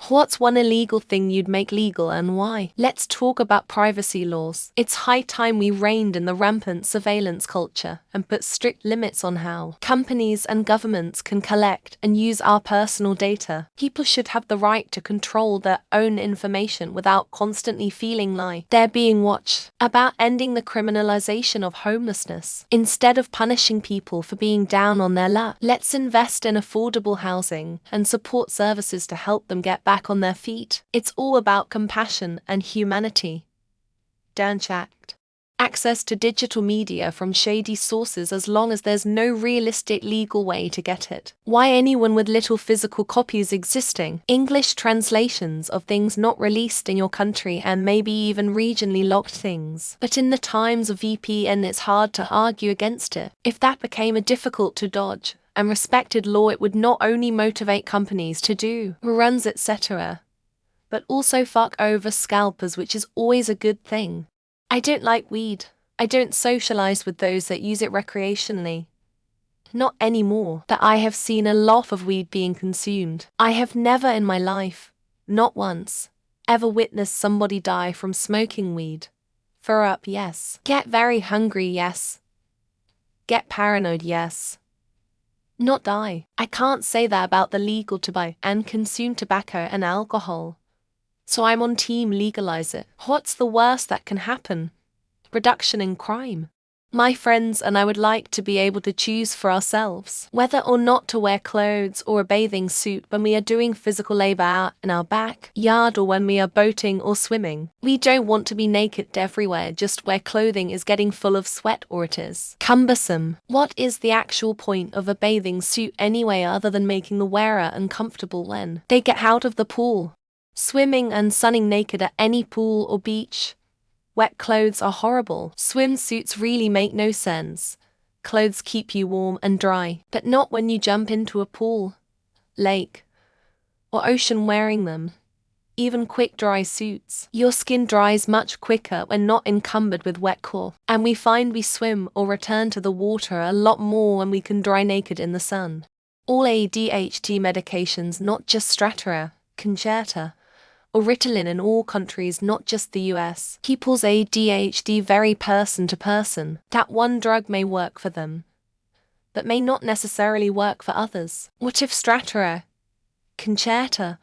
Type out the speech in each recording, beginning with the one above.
What's one illegal thing you'd make legal and why? Let's talk about privacy laws. It's high time we reined in the rampant surveillance culture and put strict limits on how companies and governments can collect and use our personal data. People should have the right to control their own information without constantly feeling like they're being watched. About ending the criminalization of homelessness. Instead of punishing people for being down on their luck, let's invest in affordable housing and support services to help them get back on their feet. It's all about compassion and humanity. Don't act. Access to digital media from shady sources as long as there's no realistic legal way to get it. Why anyone with little physical copies existing? English translations of things not released in your country and maybe even regionally locked things. But in the times of VPN, it's hard to argue against it. If that became a difficult to dodge and respected law, it would not only motivate companies to do runs, etc., but also fuck over scalpers, which is always a good thing. I don't like weed. I don't socialize with those that use it recreationally. Not anymore. That I have seen a lot of weed being consumed. I have never in my life, not once, ever witnessed somebody die from smoking weed. Throw up, yes. Get very hungry, yes. Get paranoid, yes. Not die. I can't say that about the legal to buy and consume tobacco and alcohol. So I'm on team legalize it. What's the worst that can happen? Reduction in crime. My friends and I would like to be able to choose for ourselves whether or not to wear clothes or a bathing suit when we are doing physical labor out in our backyard or when we are boating or swimming. We don't want to be naked everywhere just where clothing is getting full of sweat or it is cumbersome. What is the actual point of a bathing suit anyway other than making the wearer uncomfortable when they get out of the pool? Swimming and sunning naked at any pool or beach. Wet clothes are horrible. Swimsuits really make no sense. Clothes keep you warm and dry, but not when you jump into a pool, lake, or ocean wearing them. Even quick dry suits. Your skin dries much quicker when not encumbered with wet core, and we find we swim or return to the water a lot more when we can dry naked in the sun. All ADHD medications, not just Strattera, Concerta, or Ritalin in all countries, not just the US. People's ADHD vary person to person. That one drug may work for them, but may not necessarily work for others. What if Strattera, Concerta,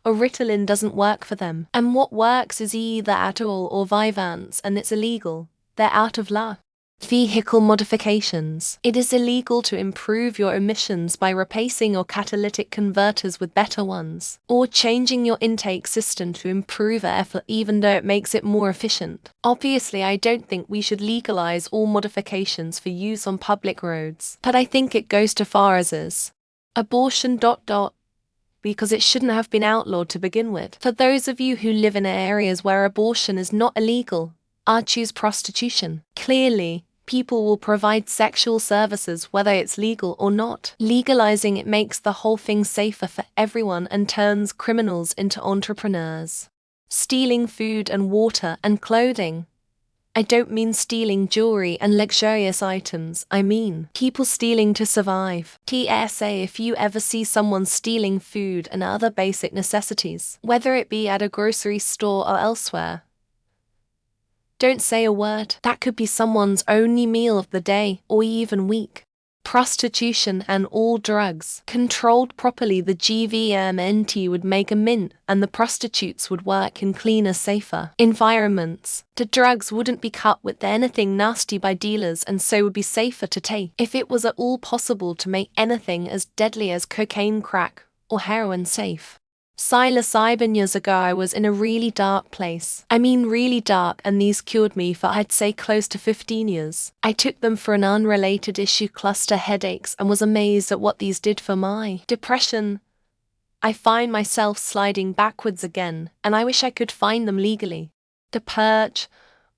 or Ritalin doesn't work for them? And what works is either Adderall or Vyvanse, and it's illegal. They're out of luck. Vehicle modifications. It is illegal to improve your emissions by replacing your catalytic converters with better ones, or changing your intake system to improve air flow even though it makes it more efficient. Obviously, I don't think we should legalize all modifications for use on public roads, but I think it goes too far as is. Abortion ... because it shouldn't have been outlawed to begin with. For those of you who live in areas where abortion is not illegal, I'd choose prostitution. Clearly, people will provide sexual services whether it's legal or not. Legalizing it makes the whole thing safer for everyone and turns criminals into entrepreneurs. Stealing food and water and clothing. I don't mean stealing jewelry and luxurious items, I mean people stealing to survive. TSA, if you ever see someone stealing food and other basic necessities, whether it be at a grocery store or elsewhere, don't say a word. That could be someone's only meal of the day or even week. Prostitution and all drugs. Controlled properly, the GVMNT would make a mint and the prostitutes would work in cleaner, safer environments. The drugs wouldn't be cut with anything nasty by dealers and so would be safer to take. If it was at all possible to make anything as deadly as cocaine, crack, or heroin safe. Psilocybin, years ago I was in a really dark place. I mean really dark, and these cured me for I'd say close to 15 years. I took them for an unrelated issue, cluster headaches, and was amazed at what these did for my depression. I find myself sliding backwards again, and I wish I could find them legally. The purge,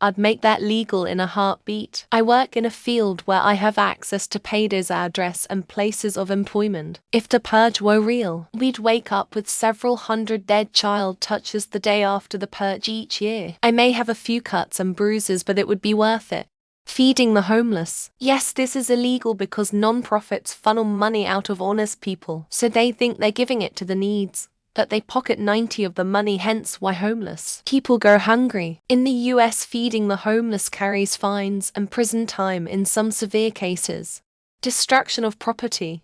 I'd make that legal in a heartbeat. I work in a field where I have access to paydays, address, and places of employment. If the purge were real, we'd wake up with several hundred dead child touches the day after the purge each year. I may have a few cuts and bruises, but it would be worth it. Feeding the homeless. Yes, this is illegal because non-profits funnel money out of honest people, so they think they're giving it to the needs. That they pocket 90 of the money, hence why homeless people go hungry. In the US, feeding the homeless carries fines and prison time in some severe cases. Destruction of property,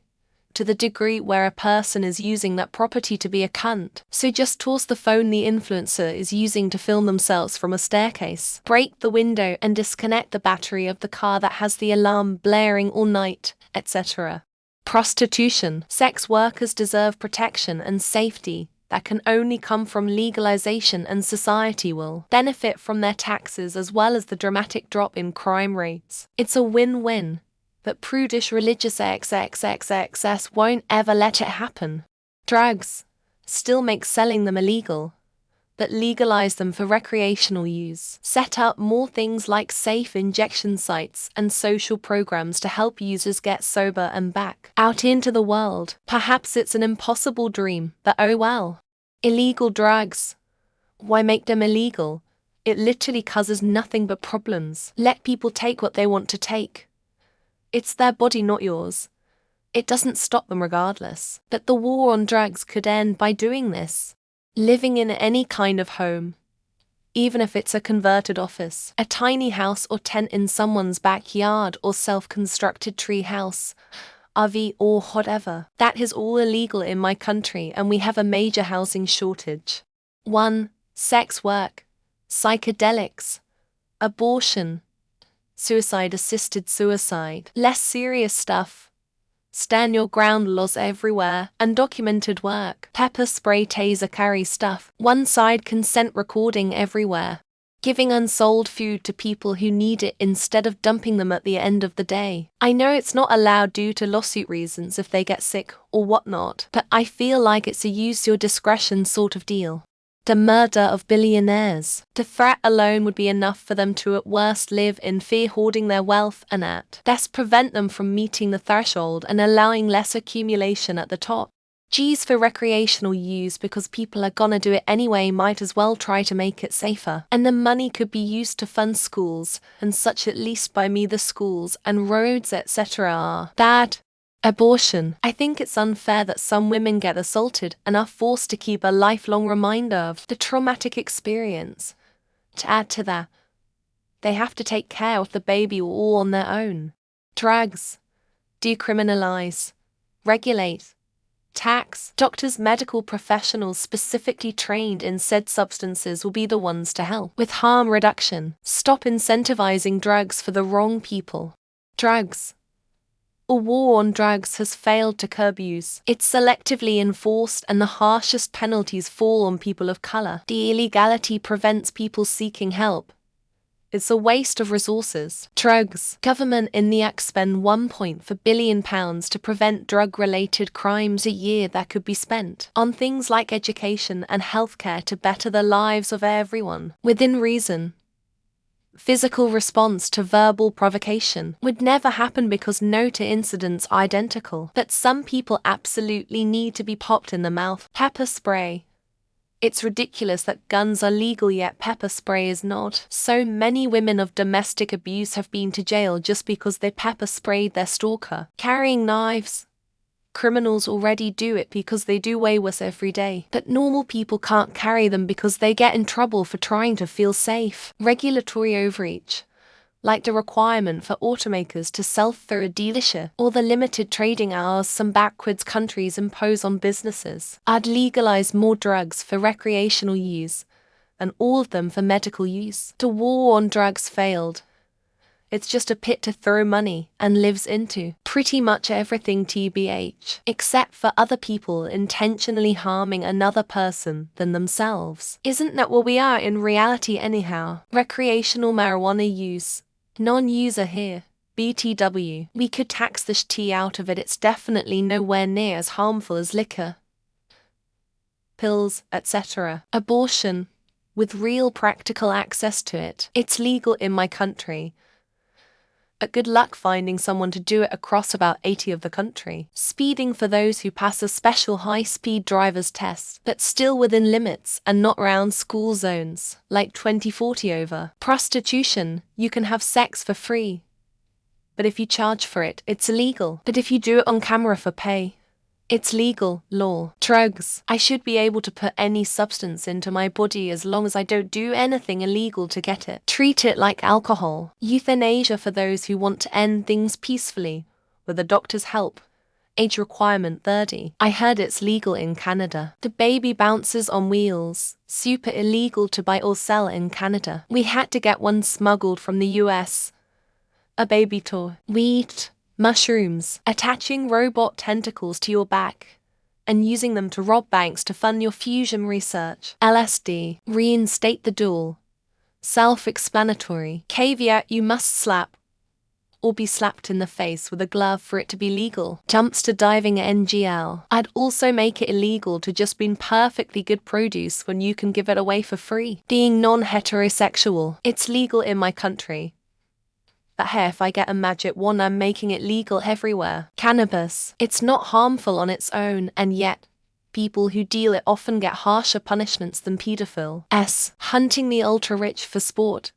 to the degree where a person is using that property to be a cunt. So just toss the phone the influencer is using to film themselves from a staircase. Break the window and disconnect the battery of the car that has the alarm blaring all night, etc. Prostitution. Sex workers deserve protection and safety that can only come from legalization, and society will benefit from their taxes as well as the dramatic drop in crime rates. It's a win-win, but prudish religious XXXXS won't ever let it happen. Drugs. Still make selling them illegal, but legalize them for recreational use. Set up more things like safe injection sites and social programs to help users get sober and back out into the world. Perhaps it's an impossible dream, but oh well. Illegal drugs. Why make them illegal? It literally causes nothing but problems. Let people take what they want to take. It's their body, not yours. It doesn't stop them regardless. But the war on drugs could end by doing this. Living in any kind of home, even if it's a converted office, a tiny house or tent in someone's backyard, or self-constructed tree house, RV or whatever. That is all illegal in my country, and we have a major housing shortage. 1. Sex work, psychedelics, abortion, suicide-assisted suicide. Less serious stuff. Stand your ground laws everywhere, undocumented work, pepper spray, taser carry stuff, one-side consent recording everywhere, giving unsold food to people who need it instead of dumping them at the end of the day. I know it's not allowed due to lawsuit reasons if they get sick or whatnot, but I feel like it's a use your discretion sort of deal. The murder of billionaires. The threat alone would be enough for them to at worst live in fear, hoarding their wealth, and at best prevent them from meeting the threshold and allowing less accumulation at the top. G's for recreational use, because people are gonna do it anyway, might as well try to make it safer. And the money could be used to fund schools and such. At least by me the schools and roads etc. are bad. Abortion. I think it's unfair that some women get assaulted and are forced to keep a lifelong reminder of the traumatic experience. To add to that, they have to take care of the baby all on their own. Drugs. Decriminalize. Regulate. Tax. Doctors, medical professionals specifically trained in said substances will be the ones to help with harm reduction. Stop incentivizing drugs for the wrong people. Drugs. A war on drugs has failed to curb use. It's selectively enforced, and the harshest penalties fall on people of color. The illegality prevents people seeking help. It's a waste of resources. Drugs. Government in the US spend £1.4 billion to prevent drug-related crimes a year that could be spent on things like education and healthcare to better the lives of everyone, within reason. Physical response to verbal provocation would never happen because no two incidents are identical, but some people absolutely need to be popped in the mouth. Pepper spray. It's ridiculous that guns are legal yet pepper spray is not. So many women of domestic abuse have been to jail just because they pepper sprayed their stalker. Carrying knives. Criminals already do it because they do way worse every day. But normal people can't carry them because they get in trouble for trying to feel safe. Regulatory overreach, like the requirement for automakers to sell through a dealership, or the limited trading hours some backwards countries impose on businesses. I'd legalize more drugs for recreational use, and all of them for medical use. The war on drugs failed. It's just a pit to throw money and lives into. Pretty much everything TBH, except for other people intentionally harming another person than themselves. Isn't that what we are in reality anyhow? Recreational marijuana use. Non-user here. BTW. We could tax the tea out of it. It's definitely nowhere near as harmful as liquor, pills, etc. Abortion. With real practical access to it. It's legal in my country. But good luck finding someone to do it across about 80 of the country. Speeding for those who pass a special high-speed driver's test, but still within limits and not around school zones, like 2040 over. Prostitution. You can have sex for free, but if you charge for it, it's illegal. But if you do it on camera for pay, It's legal, law. Drugs. I should be able to put any substance into my body as long as I don't do anything illegal to get it. Treat it like alcohol. Euthanasia for those who want to end things peacefully, with a doctor's help. Age requirement 30. I heard it's legal in Canada. The baby bouncers on wheels. Super illegal to buy or sell in Canada. We had to get one smuggled from the US. A baby toy. Weed. Mushrooms. Attaching robot tentacles to your back and using them to rob banks to fund your fusion research. LSD. Reinstate the duel. Self-explanatory. Caveat: you must slap or be slapped in the face with a glove for it to be legal. Dumpster diving NGL. I'd also make it illegal to just be perfectly good produce when you can give it away for free. Being non-heterosexual. It's legal in my country. But hey, if I get a magic wand, I'm making it legal everywhere. Cannabis. It's not harmful on its own, and yet people who deal it often get harsher punishments than pedophiles. Hunting the ultra-rich for sport.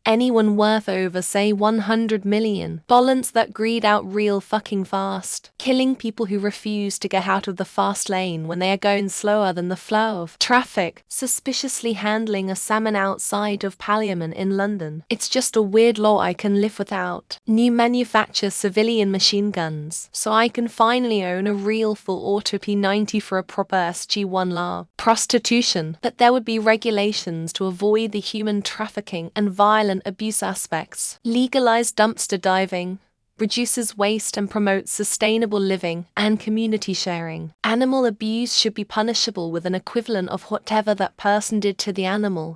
Anyone worth over, say, 100 million. Balance that greed out real fucking fast. Killing people who refuse to get out of the fast lane when they are going slower than the flow of traffic. Suspiciously handling a salmon outside of Parliament in London. It's just a weird law I can live without. New manufacture civilian machine guns, so I can finally own a real full auto P90 for a proper SG-1 law. Prostitution. That there would be regulations to avoid the human trafficking and violent abuse aspects. Legalize dumpster diving, reduces waste and promotes sustainable living and community sharing. Animal abuse should be punishable with an equivalent of whatever that person did to the animal.